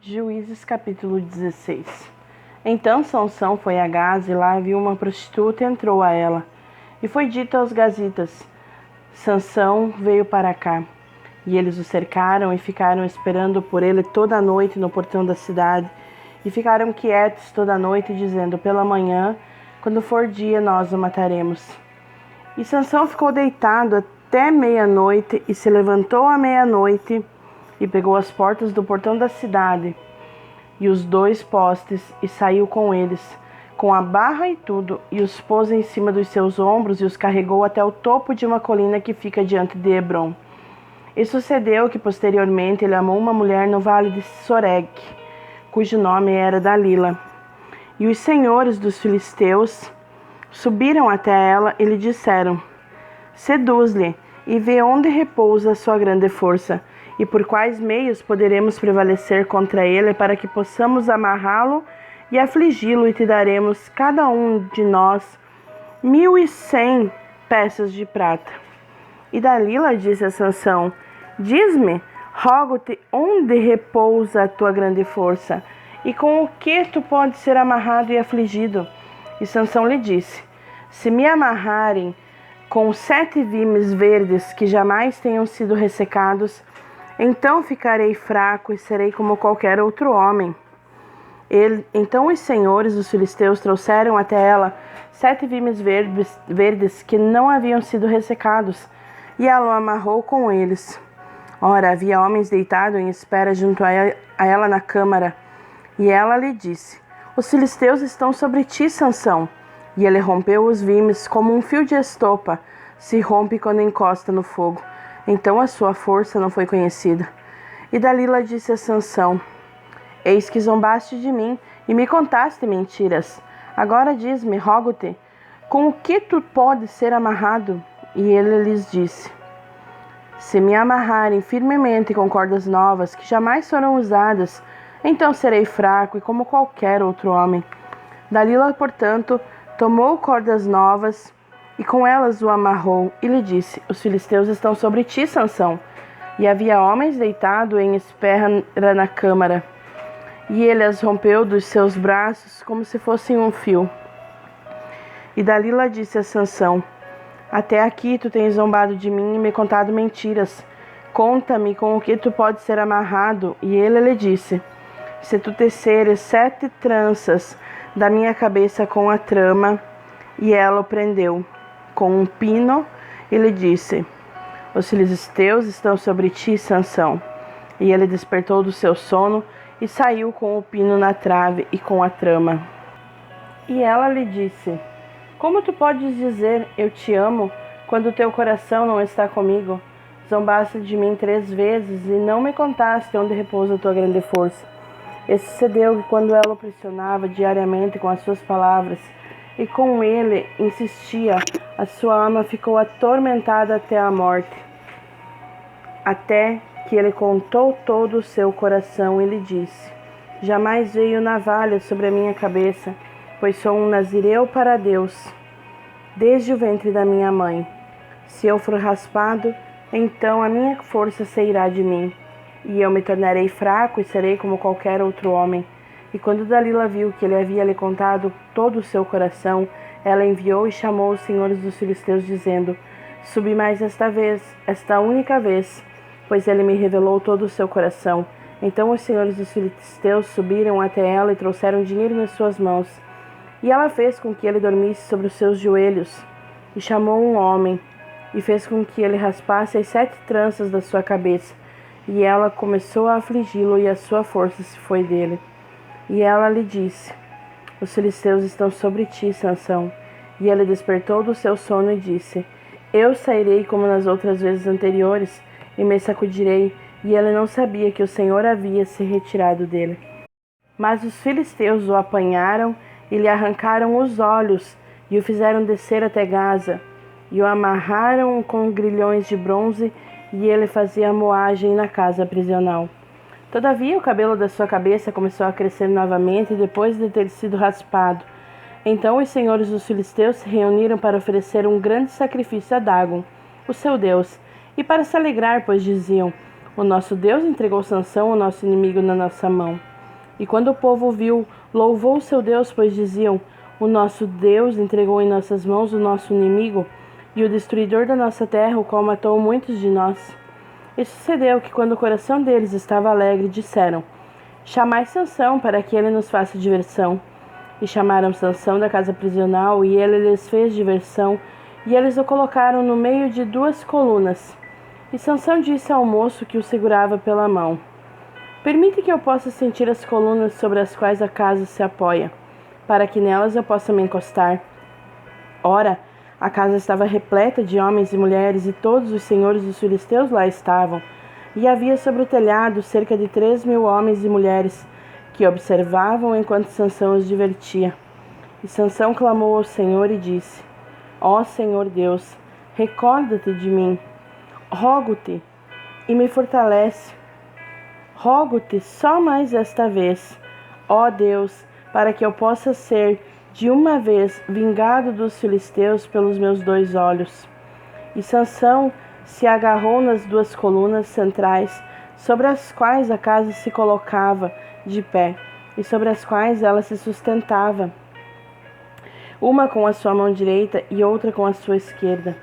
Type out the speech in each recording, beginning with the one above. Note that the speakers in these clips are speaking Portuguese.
Juízes capítulo 16. Então Sansão foi a Gaza e lá viu uma prostituta e entrou a ela. E foi dito aos gazitas: Sansão veio para cá. E eles o cercaram e ficaram esperando por ele toda a noite no portão da cidade. E ficaram quietos toda a noite, dizendo: pela manhã, quando for dia, nós o mataremos. E Sansão ficou deitado até meia-noite e se levantou à meia-noite e pegou as portas do portão da cidade e os 2 postes e saiu com eles, com a barra e tudo, e os pôs em cima dos seus ombros e os carregou até o topo de uma colina que fica diante de Hebrom. E sucedeu que posteriormente ele amou uma mulher no vale de Soreg, cujo nome era Dalila. E os senhores dos filisteus subiram até ela e lhe disseram: seduz-lhe e vê onde repousa a sua grande força, e por quais meios poderemos prevalecer contra ele, para que possamos amarrá-lo e afligi-lo, e te daremos cada um de nós 1.100 peças de prata. E Dalila disse a Sansão: diz-me, rogo-te, onde repousa a tua grande força, e com o que tu podes ser amarrado e afligido? E Sansão lhe disse: se me amarrarem com 7 vimes verdes que jamais tenham sido ressecados, então ficarei fraco e serei como qualquer outro homem. Então os senhores dos filisteus trouxeram até ela 7 vimes verdes que não haviam sido ressecados, e ela o amarrou com eles. Ora, havia homens deitados em espera junto a ela na câmara, e ela lhe disse: os filisteus estão sobre ti, Sansão. E ele rompeu os vimes como um fio de estopa se rompe quando encosta no fogo. Então a sua força não foi conhecida. E Dalila disse a Sansão: eis que zombaste de mim e me contaste mentiras. Agora diz-me, rogo-te, com o que tu podes ser amarrado? E ele lhes disse: se me amarrarem firmemente com cordas novas, que jamais foram usadas, então serei fraco e como qualquer outro homem. Dalila, portanto, tomou cordas novas e com elas o amarrou e lhe disse: os filisteus estão sobre ti, Sansão. E havia homens deitados em espera na câmara, e ele as rompeu dos seus braços como se fossem um fio. E Dalila disse a Sansão: até aqui tu tens zombado de mim e me contado mentiras. Conta-me com o que tu podes ser amarrado. E ele lhe disse: se tu teceres 7 tranças da minha cabeça com a trama. E ela o prendeu com um pino e lhe disse: os filisteus estão sobre ti, Sansão. E ele despertou do seu sono e saiu com o pino na trave e com a trama. E ela lhe disse: como tu podes dizer eu te amo, quando teu coração não está comigo? Zombaste de mim 3 vezes e não me contaste onde repousa a tua grande força. E sucedeu que quando ela o pressionava diariamente com as suas palavras, e com ele insistia, a sua alma ficou atormentada até a morte. Até que ele contou todo o seu coração e lhe disse: jamais veio navalha sobre a minha cabeça, pois sou um nazireu para Deus, desde o ventre da minha mãe. Se eu for raspado, então a minha força sairá de mim, e eu me tornarei fraco e serei como qualquer outro homem. E quando Dalila viu que ele havia lhe contado todo o seu coração, ela enviou e chamou os senhores dos filisteus, dizendo: subi mais esta única vez, pois ele me revelou todo o seu coração. Então os senhores dos filisteus subiram até ela e trouxeram dinheiro nas suas mãos. E ela fez com que ele dormisse sobre os seus joelhos, e chamou um homem, e fez com que ele raspasse as 7 tranças da sua cabeça. E ela começou a afligi-lo, e a sua força se foi dele. E ela lhe disse: os filisteus estão sobre ti, Sansão. E ele despertou do seu sono e disse: eu sairei como nas outras vezes anteriores, e me sacudirei. E ele não sabia que o Senhor havia se retirado dele. Mas os filisteus o apanharam e lhe arrancaram os olhos, e o fizeram descer até Gaza, e o amarraram com grilhões de bronze, e ele fazia moagem na casa prisional. Todavia o cabelo da sua cabeça começou a crescer novamente depois de ter sido raspado. Então os senhores dos filisteus se reuniram para oferecer um grande sacrifício a Dagon, o seu deus, e para se alegrar, pois diziam: o nosso Deus entregou Sansão, o nosso inimigo, na nossa mão. E quando o povo viu, louvou o seu Deus, pois diziam: o nosso Deus entregou em nossas mãos o nosso inimigo e o destruidor da nossa terra, o qual matou muitos de nós. E sucedeu que, quando o coração deles estava alegre, disseram: chamai Sansão para que ele nos faça diversão. E chamaram Sansão da casa prisional, e ele lhes fez diversão, e eles o colocaram no meio de duas colunas. E Sansão disse ao moço que o segurava pela mão: permite que eu possa sentir as colunas sobre as quais a casa se apoia, para que nelas eu possa me encostar. Ora, a casa estava repleta de homens e mulheres, e todos os senhores dos filisteus lá estavam. E havia sobre o telhado cerca de 3.000 homens e mulheres, que observavam enquanto Sansão os divertia. E Sansão clamou ao Senhor e disse: ó Senhor Deus, recorda-te de mim. Rogo-te e me fortalece. Rogo-te só mais esta vez, ó Deus, para que eu possa ser de uma vez vingado dos filisteus pelos meus 2 olhos. E Sansão se agarrou nas 2 colunas centrais, sobre as quais a casa se colocava de pé, e sobre as quais ela se sustentava, uma com a sua mão direita e outra com a sua esquerda.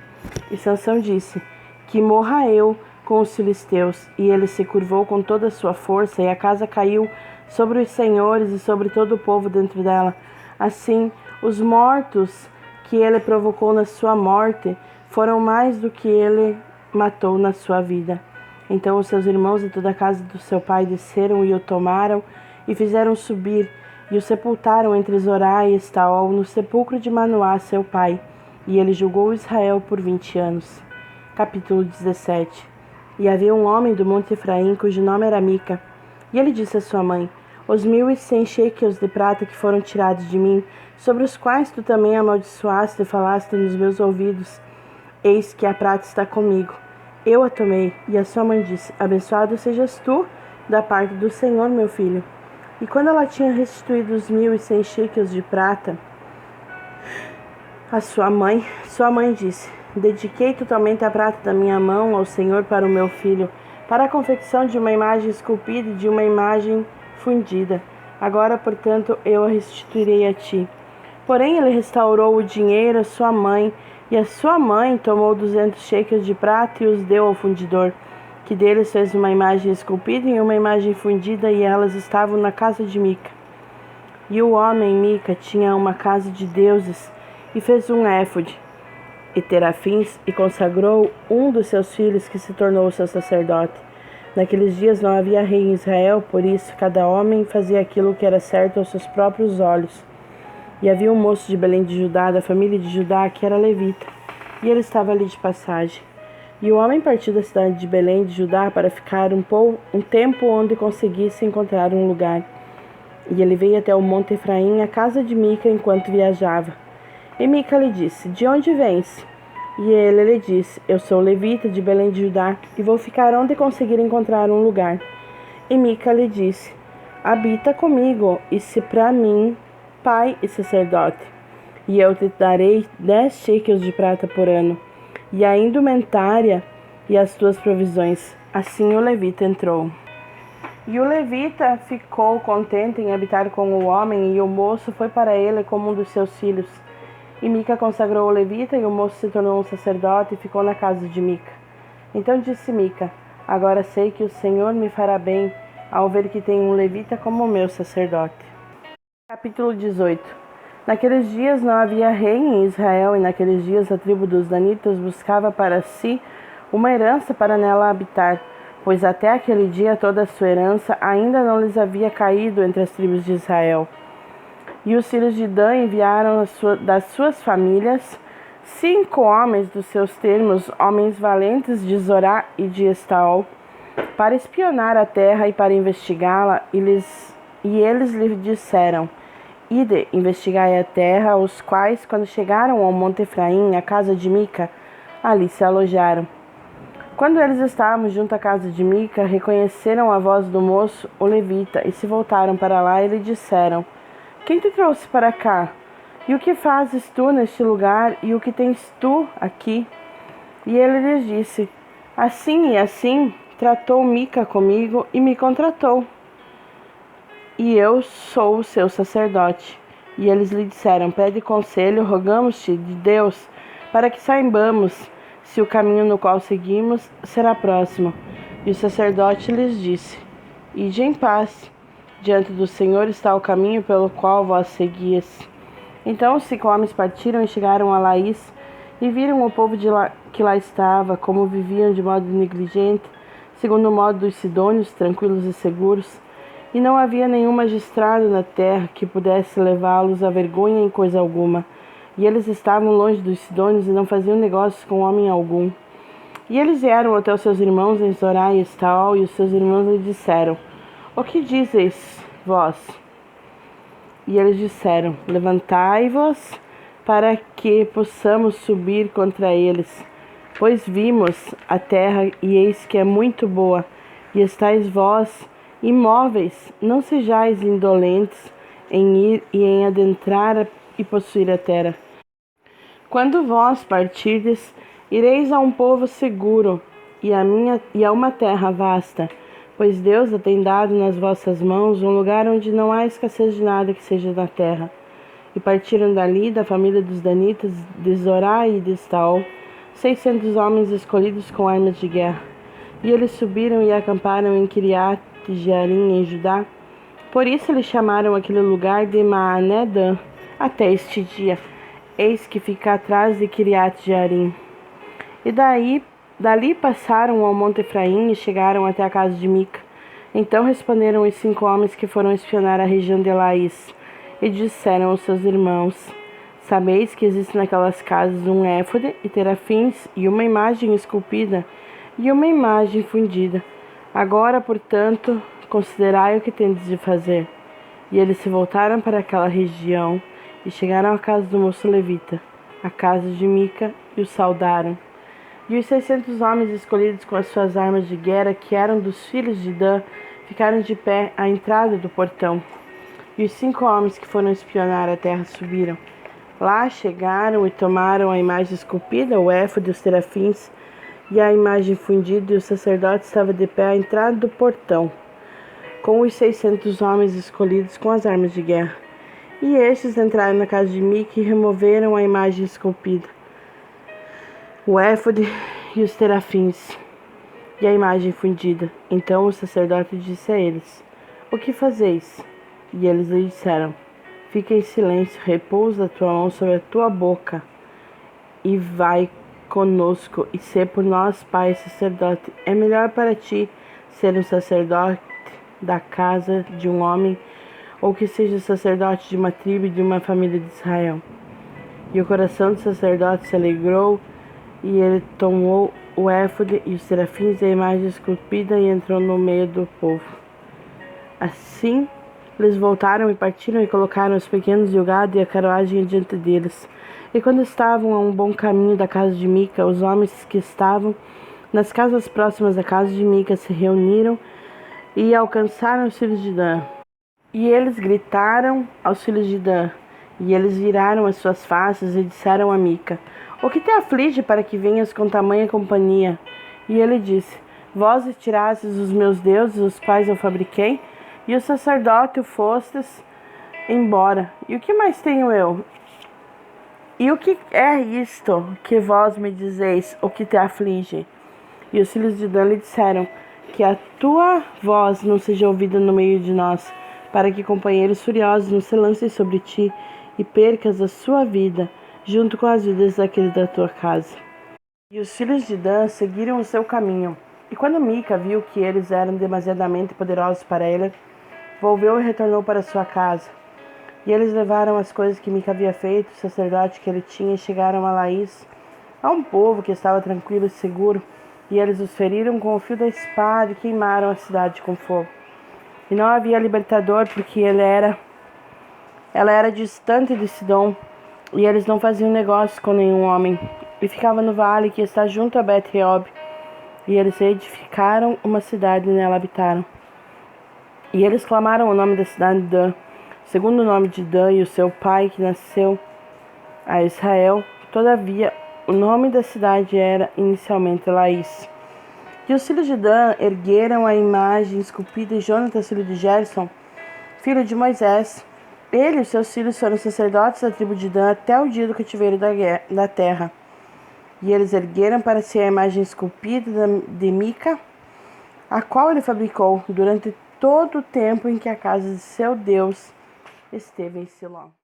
E Sansão disse: que morra eu com os filisteus. E ele se curvou com toda a sua força, e a casa caiu sobre os senhores e sobre todo o povo dentro dela. Assim, os mortos que ele provocou na sua morte foram mais do que ele matou na sua vida. Então os seus irmãos e toda a casa do seu pai desceram e o tomaram e fizeram subir, e o sepultaram entre Zorá e Estaol, no sepulcro de Manoá, seu pai. E ele julgou Israel por 20 anos. Capítulo 17. E havia um homem do monte Efraim, cujo nome era Mica. E ele disse à sua mãe: os 1.100 shequels de prata que foram tirados de mim, sobre os quais tu também amaldiçoaste e falaste nos meus ouvidos, eis que a prata está comigo. Eu a tomei. E a sua mãe disse: abençoado sejas tu da parte do Senhor, meu filho. E quando ela tinha restituído os 1.100 shequels de prata a sua mãe disse: dediquei totalmente a prata da minha mão ao Senhor para o meu filho, para a confecção de uma imagem esculpida e de uma imagem fundida. Agora, portanto, eu a restituirei a ti. Porém, ele restaurou o dinheiro à sua mãe, e a sua mãe tomou 200 shequels de prata e os deu ao fundidor, que deles fez uma imagem esculpida e uma imagem fundida, e elas estavam na casa de Mica. E o homem Mica tinha uma casa de deuses, e fez um éfode e terafins, e consagrou um dos seus filhos, que se tornou seu sacerdote. Naqueles dias não havia rei em Israel, por isso cada homem fazia aquilo que era certo aos seus próprios olhos. E havia um moço de Belém de Judá, da família de Judá, que era levita, e ele estava ali de passagem. E o homem partiu da cidade de Belém de Judá para ficar um tempo onde conseguisse encontrar um lugar. E ele veio até o monte Efraim, a casa de Mica, enquanto viajava. E Mica lhe disse: de onde vens? E ele lhe disse: eu sou levita de Belém de Judá, e vou ficar onde conseguir encontrar um lugar. E Mica lhe disse: habita comigo, e se para mim pai e sacerdote, e eu te darei 10 shequels de prata por ano, e a indumentária e as tuas provisões. Assim o levita entrou. E o levita ficou contente em habitar com o homem, e o moço foi para ele como um dos seus filhos. E Mica consagrou o levita, e o moço se tornou um sacerdote e ficou na casa de Mica. Então disse Mica: agora sei que o Senhor me fará bem ao ver que tem um levita como meu sacerdote. Capítulo 18. Naqueles dias não havia rei em Israel, e naqueles dias a tribo dos danitas buscava para si uma herança para nela habitar, pois até aquele dia toda a sua herança ainda não lhes havia caído entre as tribos de Israel. E os filhos de Dan enviaram das suas famílias 5 homens dos seus termos, homens valentes de Zorá e de Estaol, para espionar a terra e para investigá-la, e eles lhe disseram: ide, investigai a terra, os quais, quando chegaram ao monte Efraim, à casa de Mica, ali se alojaram. Quando eles estavam junto à casa de Mica, reconheceram a voz do moço, o levita, e se voltaram para lá e lhe disseram: quem te trouxe para cá? E o que fazes tu neste lugar? E o que tens tu aqui? E ele lhes disse: assim e assim tratou Mica comigo e me contratou. E e eu sou o seu sacerdote. E eles lhe disseram: pede conselho, rogamos-te de Deus, para que saibamos se o caminho no qual seguimos será próximo. E o sacerdote lhes disse: ide em paz, diante do Senhor está o caminho pelo qual vós seguias. Então os 5 homens partiram e chegaram a Laís, e viram o povo que lá estava, como viviam de modo negligente, segundo o modo dos sidônios, tranquilos e seguros. E não havia nenhum magistrado na terra que pudesse levá-los à vergonha em coisa alguma. E eles estavam longe dos sidônios e não faziam negócios com homem algum. E eles vieram até os seus irmãos em Zorá e Estaol, e os seus irmãos lhe disseram: o que dizeis vós? E eles disseram: levantai-vos para que possamos subir contra eles. Pois vimos a terra, e eis que é muito boa, e estáis vós imóveis, não sejais indolentes em ir e em adentrar e possuir a terra. Quando vós partirdes, ireis a um povo seguro e a uma terra vasta, pois Deus a tem dado nas vossas mãos um lugar onde não há escassez de nada que seja na terra. E partiram dali, da família dos danitas, de Zorá e de Estaol, 600 homens escolhidos com armas de guerra. E eles subiram e acamparam em Kiriat Jearim, em Judá. Por isso eles chamaram aquele lugar de Maané-Dan até este dia. Eis que fica atrás de Kiriat Jearim. E dali passaram ao monte Efraim e chegaram até a casa de Mica. Então responderam os 5 homens que foram espionar a região de Laís, e disseram aos seus irmãos: sabeis que existe naquelas casas um éfode e terafins, e uma imagem esculpida, e uma imagem fundida. Agora, portanto, considerai o que tendes de fazer. E eles se voltaram para aquela região, e chegaram à casa do moço levita, a casa de Mica, e o saudaram. E os 600 homens escolhidos com as suas armas de guerra, que eram dos filhos de Dan, ficaram de pé à entrada do portão. E os 5 homens que foram espionar a terra subiram. Lá chegaram e tomaram a imagem esculpida, o éfode, os terafins e a imagem fundida, e o sacerdote estava de pé à entrada do portão, com os 600 homens escolhidos com as armas de guerra. E estes entraram na casa de Mica e removeram a imagem esculpida, o éfode e os terafins e a imagem fundida. Então o sacerdote disse a eles: o que fazeis? E eles lhe disseram: fica em silêncio, repousa a tua mão sobre a tua boca, e vai conosco, e ser por nós pai e sacerdote. É melhor para ti ser um sacerdote da casa de um homem, ou que seja sacerdote de uma tribo e de uma família de Israel. E o coração do sacerdote se alegrou, e ele tomou o éfode e os serafins e a imagem esculpida e entrou no meio do povo. Assim, eles voltaram e partiram e colocaram os pequenos e o gado e a carruagem diante deles. E quando estavam a um bom caminho da casa de Mica, os homens que estavam nas casas próximas da casa de Mica se reuniram e alcançaram os filhos de Dan. E eles gritaram aos filhos de Dan, e eles viraram as suas faces e disseram a Mica: o que te aflige para que venhas com tamanha companhia? E ele disse: vós retirastes os meus deuses, os quais eu fabriquei, e o sacerdote o fostes embora. E o que mais tenho eu? E o que é isto que vós me dizeis, o que te aflige? E os filhos de Dan lhe disseram: que a tua voz não seja ouvida no meio de nós, para que companheiros furiosos não se lancem sobre ti, e percas a sua vida, junto com as vidas daqueles da tua casa. E os filhos de Dan seguiram o seu caminho. E quando Mica viu que eles eram demasiadamente poderosos para ele, volveu e retornou para sua casa. E eles levaram as coisas que Mica havia feito, o sacerdote que ele tinha, e chegaram a Laís, a um povo que estava tranquilo e seguro. E eles os feriram com o fio da espada e queimaram a cidade com fogo. E não havia libertador, porque ela era distante de Sidom, e eles não faziam negócio com nenhum homem. E ficava no vale que está junto a Bet-Reob. E eles edificaram uma cidade e nela habitaram. E eles clamaram o nome da cidade de Dan, segundo o nome de Dan e o seu pai, que nasceu a Israel. Todavia, o nome da cidade era inicialmente Laís. E os filhos de Dan ergueram a imagem esculpida, e Jonatas, filho de Gerson, filho de Moisés. Ele e os seus filhos foram sacerdotes da tribo de Dan até o dia do cativeiro da terra. E eles ergueram para si a imagem esculpida de Mica, a qual ele fabricou durante todo o tempo em que a casa de seu Deus esteve em Siló.